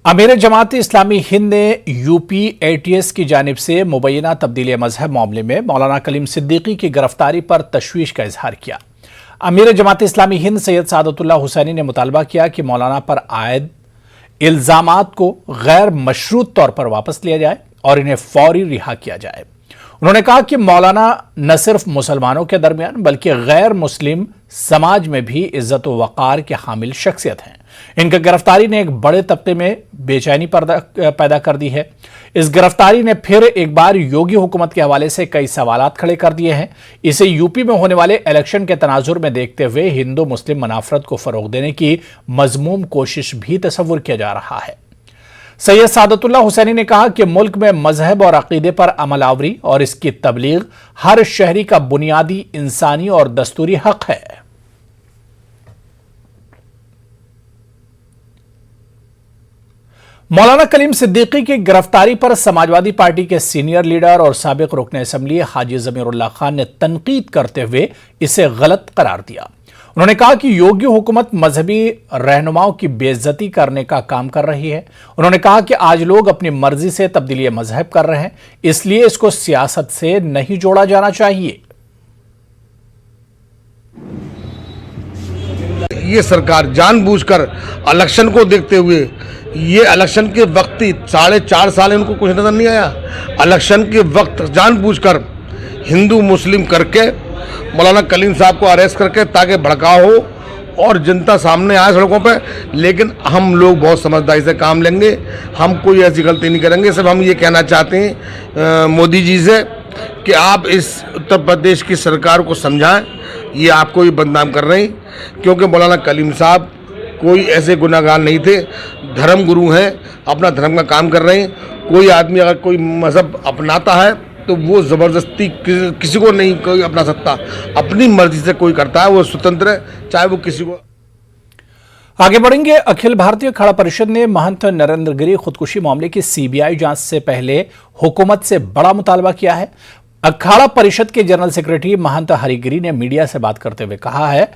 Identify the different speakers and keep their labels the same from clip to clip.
Speaker 1: अमीर जमात इस्लामी हिंद ने UP ATS की जानिब से मुबैना तब्दीली मजहब मामले में मौलाना कलीम सिद्दीकी की गिरफ्तारी पर तशवीश का इजहार किया। अमीर जमात इस्लामी हिंद सैयद सादतुल्लाह हुसैनी ने मुतालबा किया कि मौलाना पर आयद इल्जामात को गैर मशरूत तौर पर वापस लिया जाए और इन्हें फौरी रिहा किया जाए। उन्होंने कहा कि मौलाना न सिर्फ मुसलमानों के दरमियान बल्कि गैर मुस्लिम समाज में भी इज्जत व वक़ार के हामिल शख्सियत हैं। इनकी गिरफ्तारी ने एक बड़े तबके में बेचैनी पैदा कर दी है। इस गिरफ्तारी ने फिर एक बार योगी हुकूमत के हवाले से कई सवालात खड़े कर दिए हैं। इसे यूपी में होने वाले इलेक्शन के तनाजुर में देखते हुए हिंदू मुस्लिम मनाफरत को फरोग देने की मजमूम कोशिश भी तस्वुर किया जा रहा है। सैयद सादतुल्लाह हुसैनी ने कहा कि मुल्क में मजहब और अकीदे पर अमल आवरी और इसकी तबलीग हर शहरी का बुनियादी इंसानी और दस्तूरी हक है। मौलाना कलीम सिद्दीकी की गिरफ्तारी पर समाजवादी पार्टी के सीनियर लीडर और साबिक रुकन असम्बली हाजी ज़मीरुल्लाह खान ने तनकीद करते हुए इसे गलत करार दिया। उन्होंने कहा कि योगी हुकूमत मजहबी रहनुमाओं की बेइज्जती करने का काम कर रही है। उन्होंने कहा कि आज लोग अपनी मर्जी से तब्दीली मजहब कर रहे हैं, इसलिए इसको सियासत से नहीं जोड़ा जाना चाहिए।
Speaker 2: ये सरकार जानबूझकर इलेक्शन को देखते हुए, ये इलेक्शन के वक्त ही 4.5 साल इनको कुछ नजर नहीं आया। इलेक्शन के वक्त जानबूझकर हिंदू मुस्लिम करके मौलाना कलीम साहब को अरेस्ट करके ताकि भड़काव हो और जनता सामने आए सड़कों पे। लेकिन हम लोग बहुत समझदारी से काम लेंगे, हम कोई ऐसी गलती नहीं करेंगे। सिर्फ हम ये कहना चाहते हैं मोदी जी से कि आप इस उत्तर प्रदेश की सरकार को समझाएं, ये आपको ही बदनाम कर रहे हैं। क्योंकि मौलाना कलीम साहब कोई ऐसे गुनाहगार नहीं थे, धर्म गुरु हैं, अपना धर्म का काम कर रहे हैं। कोई आदमी अगर कोई मजहब अपनाता है तो वो ज़बरदस्ती किसी को नहीं कोई अपना सकता, अपनी मर्जी से कोई करता है, वो स्वतंत्र है, चाहे वो किसी को।
Speaker 1: आगे बढ़ेंगे। अखिल भारतीय अखाड़ा परिषद ने महंत नरेंद्र गिरी खुदकुशी मामले की सीबीआई जांच से पहले हुकूमत से बड़ा मुतालबा किया है। अखाड़ा परिषद के जनरल सेक्रेटरी महंत हरिगिरी ने मीडिया से बात करते हुए कहा है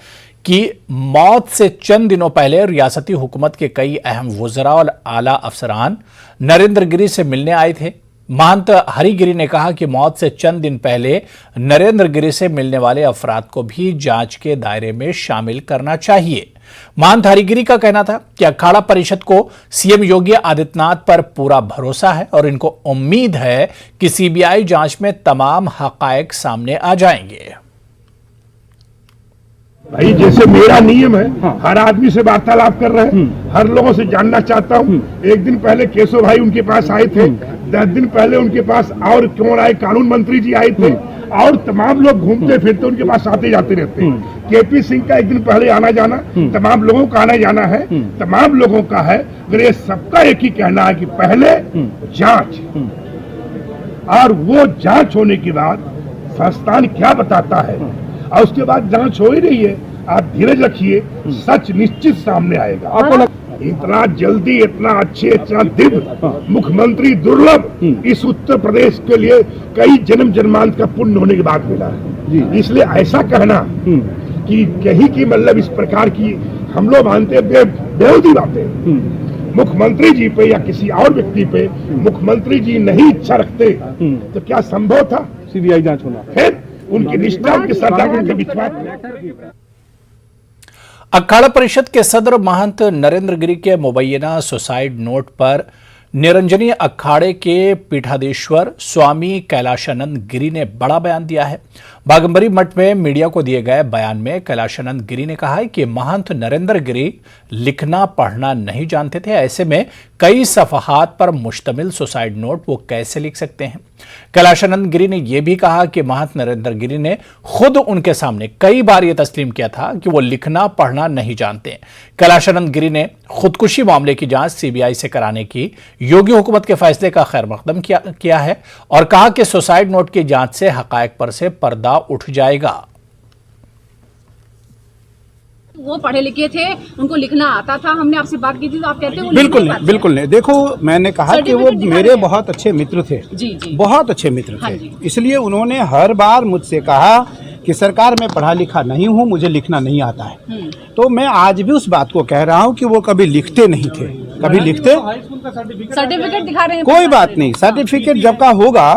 Speaker 1: कि मौत से चंद दिनों पहले रियासती हुकूमत के कई अहम वुज़रा और आला अफसरान नरेंद्र गिरी से मिलने आए थे। महंत हरिगिरी ने कहा कि मौत से चंद दिन पहले नरेंद्र गिरी से मिलने वाले अफराद को भी जांच के दायरे में शामिल करना चाहिए। महंत हरिगिरी का कहना था कि अखाड़ा परिषद को सीएम योगी आदित्यनाथ पर पूरा भरोसा है और इनको उम्मीद है कि सीबीआई जांच में तमाम हकायक सामने आ जाएंगे।
Speaker 3: भाई जैसे मेरा नियम है, हर आदमी से वार्तालाप कर रहे हैं, हर लोगों से जानना चाहता हूँ। एक दिन पहले केशव भाई उनके पास आए थे, 10 दिन पहले उनके पास और कौन आए, कानून मंत्री जी आए थे, और तमाम लोग घूमते फिरते उनके पास आते जाते रहते हैं। केपी सिंह का एक दिन पहले आना जाना, तमाम लोगों का आना जाना है, तमाम लोगों का है। मेरे सबका एक ही कहना है कि पहले जांच, और वो जांच होने के बाद संस्थान क्या बताता है और उसके बाद जांच हो ही रही है। आप धीरज रखिए, सच निश्चित सामने आएगा। आपको इतना जल्दी, इतना अच्छे, इतना दिव्य मुख्यमंत्री दुर्लभ इस उत्तर प्रदेश के लिए कई जन्म जन्मांत का पुण्य होने के बाद मिला है। इसलिए ऐसा कहना कि कहीं की मतलब इस प्रकार की हम लोग मानते बेहूदी बातें मुख्यमंत्री जी पे या किसी और व्यक्ति पे, मुख्यमंत्री जी नहीं इच्छा रखते तो क्या संभव था सीबीआई जांच होना? फिर उनकी निष्ठा, उनके श्रद्धा, उनके विश्वास।
Speaker 1: अखाड़ा परिषद के सदर महंत नरेंद्र गिरी के मुबैना सुसाइड नोट पर निरंजनी अखाड़े के पीठाधीश्वर स्वामी कैलाशानंद गिरी ने बड़ा बयान दिया है। बागंबरी मठ में मीडिया को दिए गए बयान में कैलाशानंद गिरी ने कहा है कि महंत नरेंद्र गिरी लिखना पढ़ना नहीं जानते थे, ऐसे में कई सफहात पर मुश्तमिल सुसाइड नोट वो कैसे लिख सकते हैं। कैलाशानंद गिरी ने यह भी कहा कि महंत नरेंद्र गिरी ने खुद उनके सामने कई बार यह तस्लीम किया था कि वो लिखना पढ़ना नहीं जानते। कैलाशानंद गिरी ने खुदकुशी मामले की जांच सीबीआई से कराने की योगी हुकूमत के फैसले का खैर मकदम किया है और कहा कि सुसाइड नोट की जांच से हकायक पर से पर्दा उठ जाएगा।
Speaker 4: वो पढ़े लिखे थे, उनको लिखना आता था। हमने आपसे बात की थी तो आप कहते हैं
Speaker 5: बिल्कुल नहीं, बिल्कुल नहीं। देखो, मैंने कहा कि वो मेरे बहुत अच्छे मित्र थे, जी। बहुत अच्छे मित्र थे। इसलिए उन्होंने हर बार मुझसे कहा कि सरकार मैं पढ़ा लिखा नहीं हूँ, मुझे लिखना नहीं आता है। तो मैं आज भी उस बात को कह रहा हूँ कि वो कभी लिखते नहीं थे, कभी लिखते
Speaker 4: सर्टिफिकेट दिखा रहे हैं।
Speaker 5: कोई बात नहीं, सर्टिफिकेट जब का होगा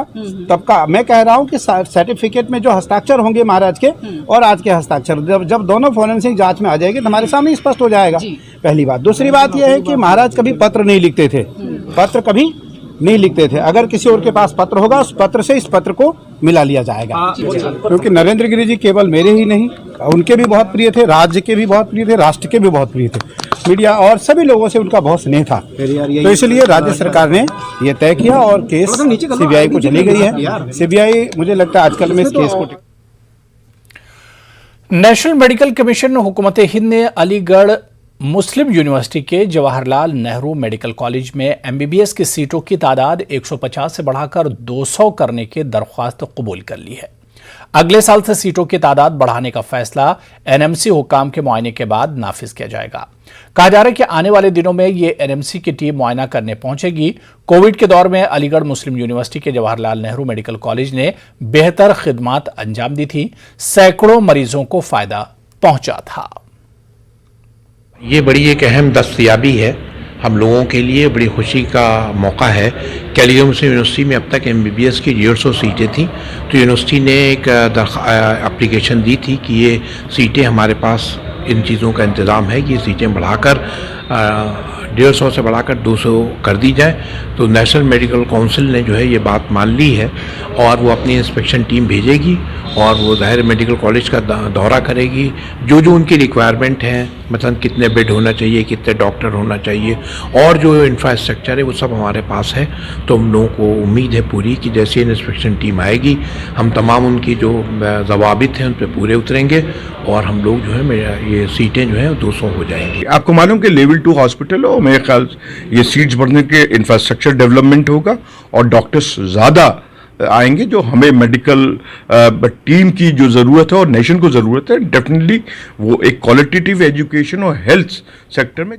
Speaker 5: तब का मैं कह रहा हूँ कि सर्टिफिकेट में जो हस्ताक्षर होंगे महाराज के और आज के हस्ताक्षर जब दोनों फोरेंसिक जांच में आ जाएगी तो हमारे सामने स्पष्ट हो जाएगा। पहली बात। दूसरी बात यह है कि महाराज कभी पत्र नहीं लिखते थे, पत्र कभी नहीं लिखते थे। अगर किसी और के पास पत्र होगा उस पत्र से इस पत्र को मिला लिया जाएगा, क्योंकि नरेंद्र गिरि जी केवल मेरे ही नहीं, उनके भी बहुत प्रिय थे, राज्य के भी बहुत प्रिय थे, राष्ट्र के भी बहुत प्रिय थे, मीडिया और सभी लोगों से उनका बहुत स्नेह था। तो इसलिए राज्य सरकार ने ये तय किया और केस सीबीआई को चली गई है। सीबीआई मुझे लगता है आजकल में इस केस को
Speaker 1: नेशनल मेडिकल कमीशन हुकूमत हिंद ने अलीगढ़ मुस्लिम यूनिवर्सिटी के जवाहरलाल नेहरू मेडिकल कॉलेज में एमबीबीएस की सीटों की तादाद 150 से बढ़ाकर 200 करने की दरख्वास्त कबूल कर ली है। अगले साल से सीटों की तादाद बढ़ाने का फैसला एनएमसी हुकाम के मुआयने के बाद नाफिज किया जाएगा। कहा जा रहा है कि आने वाले दिनों में ये एनएमसी की टीम मुआयना करने पहुंचेगी। कोविड के दौर में अलीगढ़ मुस्लिम यूनिवर्सिटी के जवाहरलाल नेहरू मेडिकल कॉलेज ने बेहतर खिदमात अंजाम दी थी, सैकड़ों मरीजों को फायदा पहुंचा था।
Speaker 6: ये बड़ी एक अहम दस्तयाबी है हम लोगों के लिए, बड़ी खुशी का मौका है। अलीगढ़ मुस्लिम यूनिवर्सिटी में अब तक एमबीबीएस की 150 सीटें थी, तो यूनिवर्सिटी ने एक एप्लीकेशन दी थी कि ये सीटें हमारे पास इन चीज़ों का इंतज़ाम है कि ये सीटें बढ़ाकर 150 से बढ़ाकर 200 कर दी जाए। तो नेशनल मेडिकल काउंसिल ने जो है ये बात मान ली है और वो अपनी इंस्पेक्शन टीम भेजेगी और वो ज़ाहिर मेडिकल कॉलेज का दौरा करेगी। जो जो उनकी रिक्वायरमेंट है, मतलब कितने बेड होना चाहिए, कितने डॉक्टर होना चाहिए और जो इंफ्रास्ट्रक्चर है वो सब हमारे पास है। तो हम लोगों को उम्मीद है पूरी कि जैसे इंस्पेक्शन टीम आएगी हम तमाम उनकी जो ज़वाबित हैं उन पर पूरे उतरेंगे और हम लोग जो है ये सीटें जो हैं 200 हो जाएंगी।
Speaker 7: आपको मालूम कि लेवल 2 हॉस्पिटल हो, मेरे ख्याल ये सीट्स बढ़ने के इंफ्रास्ट्रक्चर डेवलपमेंट होगा और डॉक्टर्स ज़्यादा आएंगे। जो हमें मेडिकल टीम की जो ज़रूरत है और नेशन को ज़रूरत है, डेफिनेटली वो एक क्वालिटेटिव एजुकेशन और हेल्थ सेक्टर में।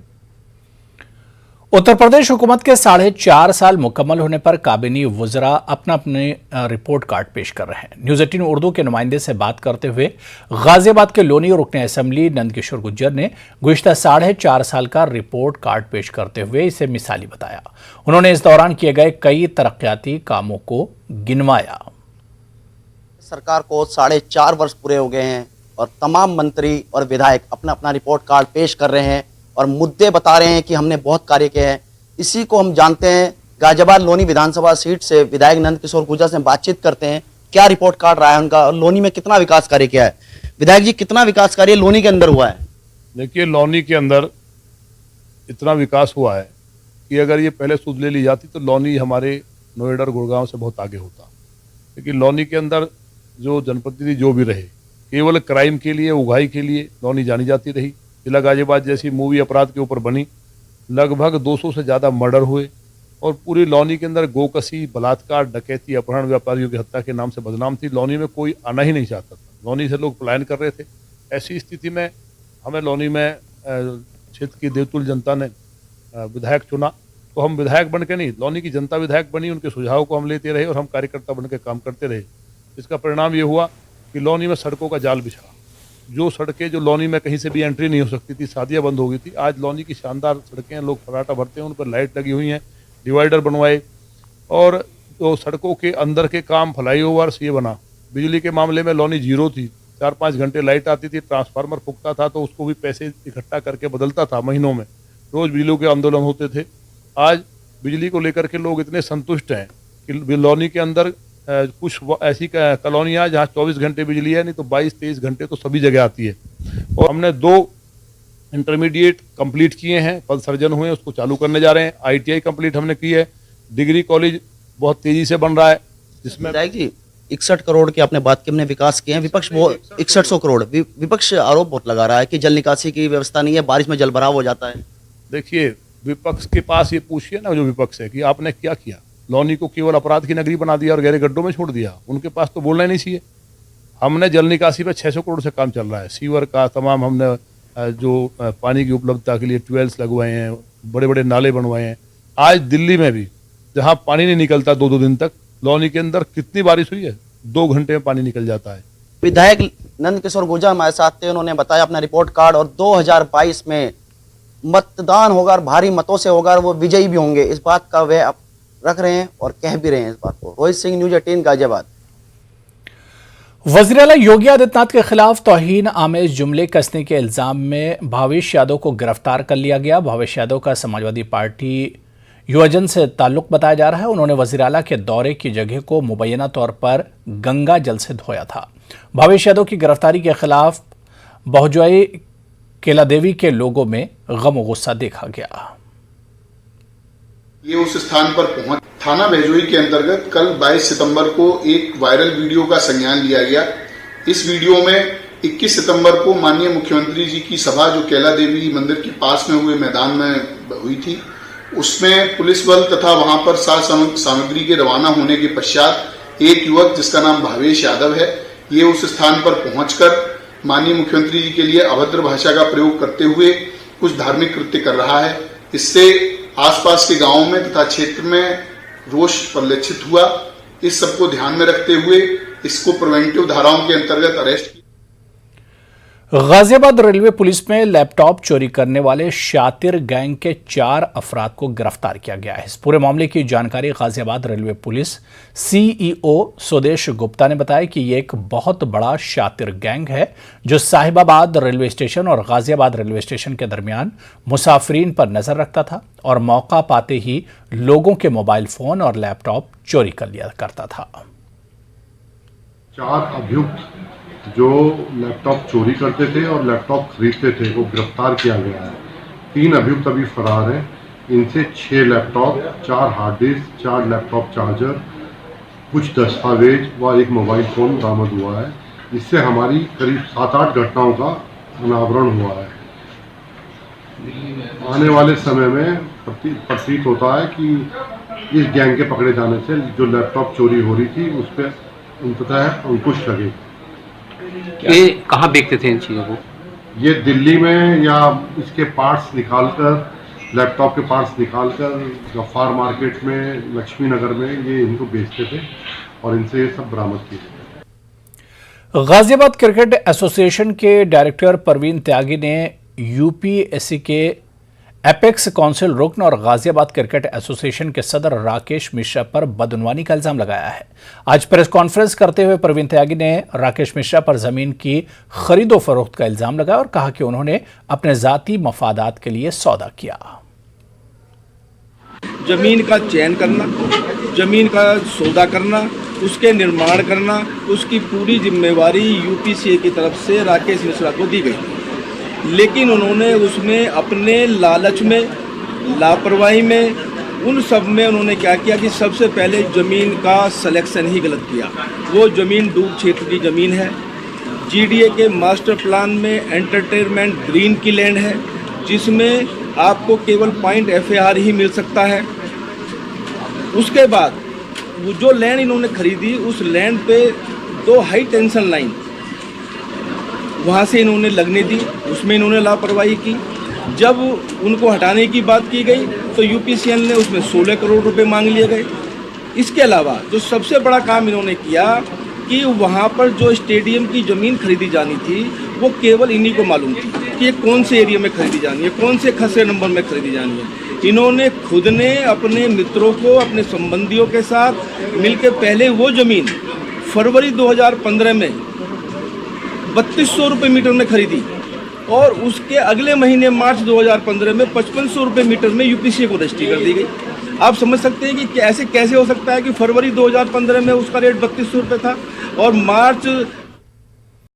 Speaker 1: उत्तर प्रदेश हुकूमत के 4.5 साल मुकम्मल होने पर काबिनी वुज़रा अपना अपने रिपोर्ट कार्ड पेश कर रहे हैं। न्यूज़ 18 उर्दू के नुमाइंदे से बात करते हुए गाजियाबाद के लोनी रुकने असेंबली नंदकिशोर गुज्जर ने गुज़िश्ता 4.5 साल का रिपोर्ट कार्ड पेश करते हुए इसे मिसाली बताया। उन्होंने इस दौरान किए गए कई तरक्याती कामों को गिनवाया।
Speaker 8: सरकार को 4.5 वर्ष पूरे हो गए हैं और तमाम मंत्री और विधायक अपना अपना रिपोर्ट कार्ड पेश कर रहे हैं और मुद्दे बता रहे हैं कि हमने बहुत कार्य किए हैं। इसी को हम जानते हैं। गाजियाबाद लोनी विधानसभा सीट से विधायक नंदकिशोर गुज्जर से बातचीत करते हैं, क्या रिपोर्ट कार्ड रहा है उनका और लोनी में कितना विकास कार्य किया है। विधायक जी, कितना विकास कार्य लोनी के अंदर हुआ है?
Speaker 9: देखिए, लोनी के अंदर इतना विकास हुआ है कि अगर ये पहले सूद ले ली जाती तो लोनी हमारे नोएडा और गुड़गांव से बहुत आगे होता। लेकिन लोनी के अंदर जो जनप्रतिनिधि जो भी रहे, केवल क्राइम के लिए, उगाही के लिए लोनी जानी जाती रही। जिला गाजियाबाद जैसी मूवी अपराध के ऊपर बनी, लगभग 200 से ज़्यादा मर्डर हुए और पूरी लोनी के अंदर गोकसी, बलात्कार, डकैती, अपहरण, व्यापारियों की हत्या के नाम से बदनाम थी। लोनी में कोई आना ही नहीं चाहता था, लोनी से लोग पलायन कर रहे थे। ऐसी स्थिति में हमें लोनी में क्षेत्र की देवतुल जनता ने विधायक चुना, तो हम विधायक बन के नहीं, लोनी की जनता विधायक बनी, उनके सुझाव को हम लेते रहे और हम कार्यकर्ता बन के काम करते रहे। इसका परिणाम ये हुआ कि लोनी में सड़कों का जाल बिछा। जो सड़कें जो लोनी में कहीं से भी एंट्री नहीं हो सकती थी, शादियाँ बंद हो गई थी, आज लोनी की शानदार सड़कें, लोग फराटा भरते हैं, उन पर लाइट लगी हुई हैं, डिवाइडर बनवाए और तो सड़कों के अंदर के काम, फ्लाईओवर्स ये बना। बिजली के मामले में लोनी जीरो थी, 4-5 घंटे लाइट आती थी, ट्रांसफार्मर फूकता था तो उसको भी पैसे इकट्ठा करके बदलता था महीनों में, रोज़ बिजली के आंदोलन होते थे। आज बिजली को लेकर के लोग इतने संतुष्ट हैं कि लोनी के अंदर कुछ ऐसी कॉलोनियाँ जहाँ 24 घंटे बिजली है, नहीं तो 22-23 घंटे तो सभी जगह आती है। और हमने 2 इंटरमीडिएट कंप्लीट किए हैं, पद सर्जन हुए, उसको चालू करने जा रहे हैं। ITI कंप्लीट हमने की है। डिग्री कॉलेज बहुत तेजी से बन रहा है, जिसमें
Speaker 8: विधायक जी 61 करोड़ की आपने बात की, हमने विकास किए हैं। विपक्ष वो 6100 करोड़ विपक्ष आरोप बहुत लगा रहा है कि जल निकासी की व्यवस्था नहीं है, बारिश में जल भराव हो जाता है।
Speaker 9: देखिए, विपक्ष के पास ये पूछिए ना, जो विपक्ष है, कि आपने क्या किया। लोनी को केवल अपराध की नगरी बना दिया और गहरे गड्ढों में छोड़ दिया, उनके पास तो बोलना ही नहीं चाहिए। हमने जल निकासी पे 600 करोड़ से काम चल रहा है। सीवर का तमाम हमने जो पानी की उपलब्धता के लिए ट्यूबवेल्स लगवाए हैं, बड़े बड़े नाले बनवाए हैं। आज दिल्ली में भी जहाँ पानी नहीं निकलता 2-2 दिन तक, लोनी के अंदर कितनी बारिश हुई है, 2 घंटे में पानी निकल जाता है।
Speaker 8: विधायक नंदकिशोर गुज्जर हमारे साथ थे, उन्होंने बताया अपना रिपोर्ट कार्ड और 2022 में मतदान होगा और भारी मतों से होगा और वो विजयी भी होंगे, इस बात का वे आप रख रहे हैं और कह भी रहे हैं इस बात को। रोहित सिंह, न्यूज़ 18 गाजियाबाद।
Speaker 1: वज़ीर आला योगी आदित्यनाथ के खिलाफ तौहीन आमेज जुमले कसने के इल्जाम में भावेश यादव को गिरफ्तार कर लिया गया। भावेश यादव का समाजवादी पार्टी युवजन से ताल्लुक बताया जा रहा है। उन्होंने वज़ीर आला के दौरे की जगह को मुबैना तौर पर गंगा जल से धोया था। भावेश यादव की गिरफ्तारी के खिलाफ बहुजोई केला देवी के लोगों में गम गुस्सा देखा गया।
Speaker 10: ये उस स्थान पर पहुंच थाना बहजोई के अंतर्गत कल 22 सितंबर को एक वायरल वीडियो का संज्ञान लिया गया। इस वीडियो में 21 सितंबर को माननीय मुख्यमंत्री जी की सभा जो केला देवी मंदिर के पास में हुए मैदान में हुई थी, उसमें पुलिस बल तथा वहां पर साज सामग्री के रवाना होने के पश्चात एक युवक जिसका नाम भावेश यादव है, ये उस स्थान पर पहुंचकर माननीय मुख्यमंत्री जी के लिए अभद्र भाषा का प्रयोग करते हुए कुछ धार्मिक कृत्य कर रहा है। इससे आसपास के गांवों में तथा क्षेत्र में रोष परिलक्षित हुआ। इस सबको ध्यान में रखते हुए इसको प्रिवेंटिव धाराओं के अंतर्गत अरेस्ट किया।
Speaker 1: गाजियाबाद रेलवे पुलिस में लैपटॉप चोरी करने वाले शातिर गैंग के 4 अफराद को गिरफ्तार किया गया है। इस पूरे मामले की जानकारी गाजियाबाद रेलवे पुलिस सीईओ स्वदेश गुप्ता ने बताया कि ये एक बहुत बड़ा शातिर गैंग है जो साहिबाबाद रेलवे स्टेशन और गाजियाबाद रेलवे स्टेशन के दरमियान मुसाफिरीन पर नजर रखता था और मौका पाते ही लोगों के मोबाइल फोन और लैपटॉप चोरी कर लिया करता था।
Speaker 11: 4 अभियुक्त जो लैपटॉप चोरी करते थे और लैपटॉप खरीदते थे वो गिरफ्तार किया गया है। 3 अभियुक्त अभी फरार हैं। इनसे 6 laptop, 4 hard disk, 4 laptop charger, कुछ दस्तावेज व एक मोबाइल फ़ोन बरामद हुआ है। इससे हमारी करीब 7-8 घटनाओं का अनावरण हुआ है। आने वाले समय में प्रतीत होता है कि इस गैंग के पकड़े जाने से जो लैपटॉप चोरी हो रही थी उस पर अंततः अंकुश लगे।
Speaker 12: ये कहाँ बेचते थे इन चीज़ों को?
Speaker 11: ये दिल्ली में या इसके पार्ट्स निकालकर, लैपटॉप के पार्ट्स निकालकर गफ्फार मार्केट में, लक्ष्मी नगर में ये इनको बेचते थे और इनसे ये सब बरामद किए।
Speaker 1: गाजियाबाद क्रिकेट एसोसिएशन के डायरेक्टर परवीन त्यागी ने यूपीएससी के एपेक्स काउंसिल रुकन और गाजियाबाद क्रिकेट एसोसिएशन के सदर राकेश मिश्रा पर बदउनवानी का इल्जाम लगाया है। आज प्रेस कॉन्फ्रेंस करते हुए परवीन त्यागी ने राकेश मिश्रा पर जमीन की खरीदो फरोख्त का इल्जाम लगाया और कहा कि उन्होंने अपने जाती मफादात के लिए सौदा किया।
Speaker 5: जमीन का चयन करना, जमीन का सौदा करना, उसके निर्माण करना, उसकी पूरी जिम्मेवारी यूपीसीए की तरफ से राकेश मिश्रा को दी गई। लेकिन उन्होंने उसमें अपने लालच में, लापरवाही में, उन सब में उन्होंने क्या किया कि सबसे पहले ज़मीन का सिलेक्शन ही गलत किया। वो ज़मीन डूब क्षेत्र की ज़मीन है। जीडीए के मास्टर प्लान में एंटरटेनमेंट ग्रीन की लैंड है जिसमें आपको केवल पॉइंट FAR ही मिल सकता है। उसके बाद वो जो लैंड इन्होंने खरीदी उस लैंड पे 2 हाई टेंशन लाइन वहाँ से इन्होंने लगने दी, उसमें इन्होंने लापरवाही की। जब उनको हटाने की बात की गई तो यूपीसीएल ने उसमें 16 करोड़ रुपए मांग लिए गए। इसके अलावा जो सबसे बड़ा काम इन्होंने किया कि वहाँ पर जो स्टेडियम की ज़मीन खरीदी जानी थी वो केवल इन्हीं को मालूम थी कि ये कौन से एरिया में खरीदी जानी है, कौन से खसरे नंबर में खरीदी जानी है। इन्होंने खुद ने अपने मित्रों को, अपने संबंधियों के साथ मिलकर पहले वो ज़मीन फरवरी 2015 में 3200 रुपये मीटर में खरीदी और उसके अगले महीने मार्च 2015 में 5500 रुपये मीटर में यूपीसीए को रजिस्ट्री कर दी गई। आप समझ सकते हैं कि ऐसे कैसे हो सकता है कि फरवरी 2015 में उसका रेट 3200 रुपये था और मार्च